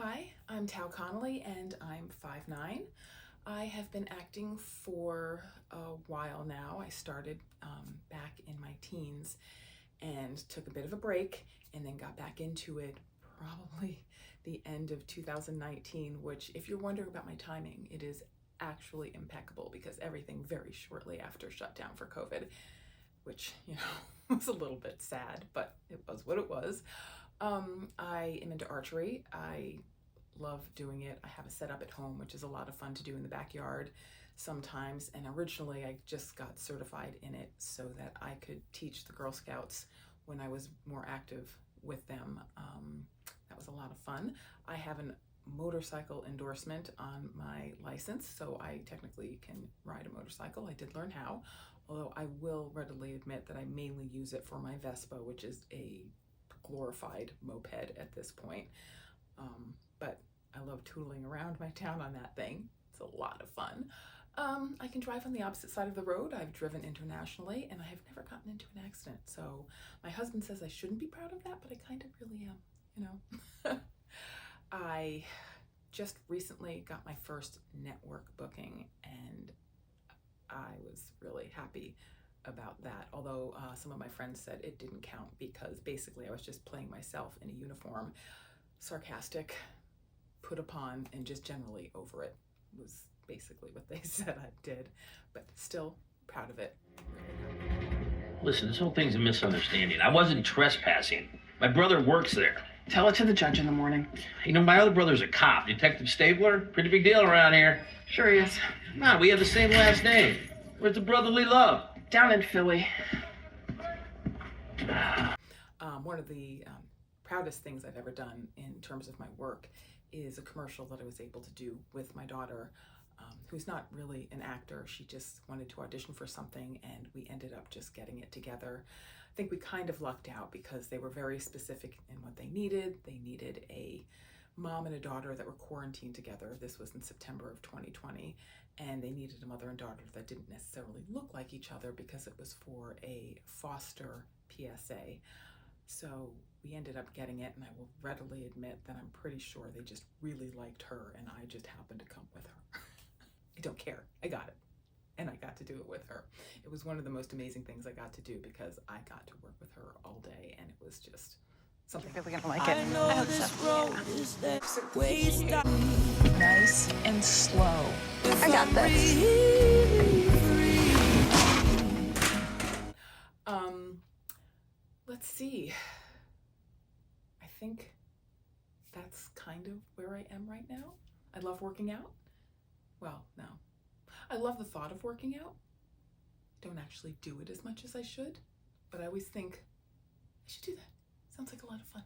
Hi, I'm Tao Connelly and I'm 5'9". I have been acting for a while now. I started back in my teens and took a bit of a break and then got back into it probably the end of 2019, which, if you're wondering about my timing, it is actually impeccable because everything very shortly after shut down for COVID, which, was a little bit sad, but it was what it was. I am into archery. I love doing it. I have a setup at home, which is a lot of fun to do in the backyard sometimes. And originally I just got certified in it so that I could teach the Girl Scouts when I was more active with them. That was a lot of fun. I have a motorcycle endorsement on my license, so I technically can ride a motorcycle. I did learn how, although I will readily admit that I mainly use it for my Vespa, which is a glorified moped at this point. But I love tootling around my town on that thing. It's a lot of fun. I can drive on the opposite side of the road. I've driven internationally and I have never gotten into an accident. So my husband says I shouldn't be proud of that, but I kind of really am, I just recently got my first network booking and I was really happy about that. Although some of my friends said it didn't count because basically I was just playing myself in a uniform, sarcastic, put upon, and just generally over it was basically what they said I did, but still proud of it. Listen, this whole thing's a misunderstanding. I wasn't trespassing. My brother works there. Tell it to the judge in the morning. My other brother's a cop, Detective Stabler. Pretty big deal around here. Sure he is. Come on, we have the same last name. Where's the brotherly love? Down in Philly. One of the proudest things I've ever done in terms of my work is a commercial that I was able to do with my daughter, who's not really an actor. She just wanted to audition for something and we ended up just getting it together. I think we kind of lucked out because they were very specific in what they needed. They needed a mom and a daughter that were quarantined together. This was in September of 2020. And they needed a mother and daughter that didn't necessarily look like each other because it was for a foster PSA. So we ended up getting it, and I will readily admit that I'm pretty sure they just really liked her and I just happened to come with her. I don't care. I got it. And I got to do it with her. It was one of the most amazing things I got to do because I got to work with her all day and it was just something. You're really gonna like it. I know this road is the way it's Nice and slow. I got this. Let's see. I think that's kind of where I am right now. I love working out. Well, no. I love the thought of working out. Don't actually do it as much as I should, but I always think I should do that. Sounds like a lot of fun.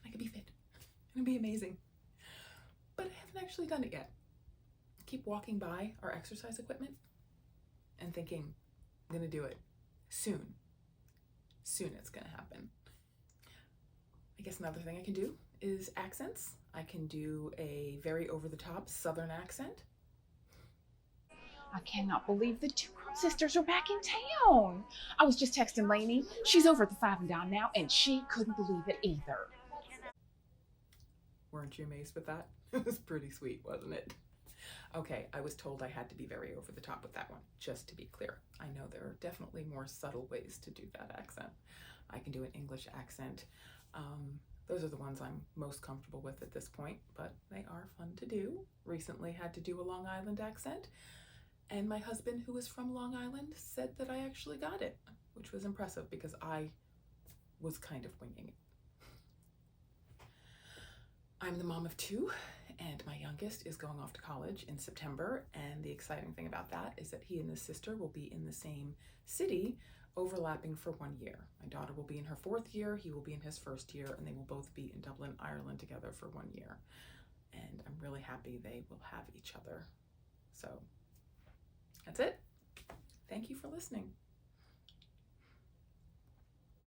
I could be fit. It'd be amazing. But I haven't actually done it yet. I keep walking by our exercise equipment and thinking, I'm gonna do it soon. Soon it's gonna happen. I guess another thing I can do is accents. I can do a very over-the-top Southern accent. I cannot believe the two Crumb sisters are back in town. I was just texting Lainey. She's over at the Five and Dime now, and she couldn't believe it either. Weren't you amazed with that? It was pretty sweet, wasn't it? Okay, I was told I had to be very over the top with that one, just to be clear. I know there are definitely more subtle ways to do that accent. I can do an English accent. Those are the ones I'm most comfortable with at this point, but they are fun to do. Recently had to do a Long Island accent, and my husband, who is from Long Island, said that I actually got it, which was impressive because I was kind of winging it. I'm the mom of two, and my youngest is going off to college in September, and the exciting thing about that is that he and his sister will be in the same city, overlapping for 1 year. My daughter will be in her 4th year, he will be in his 1st year, and they will both be in Dublin, Ireland together for 1 year. And I'm really happy they will have each other. So that's it. Thank you for listening.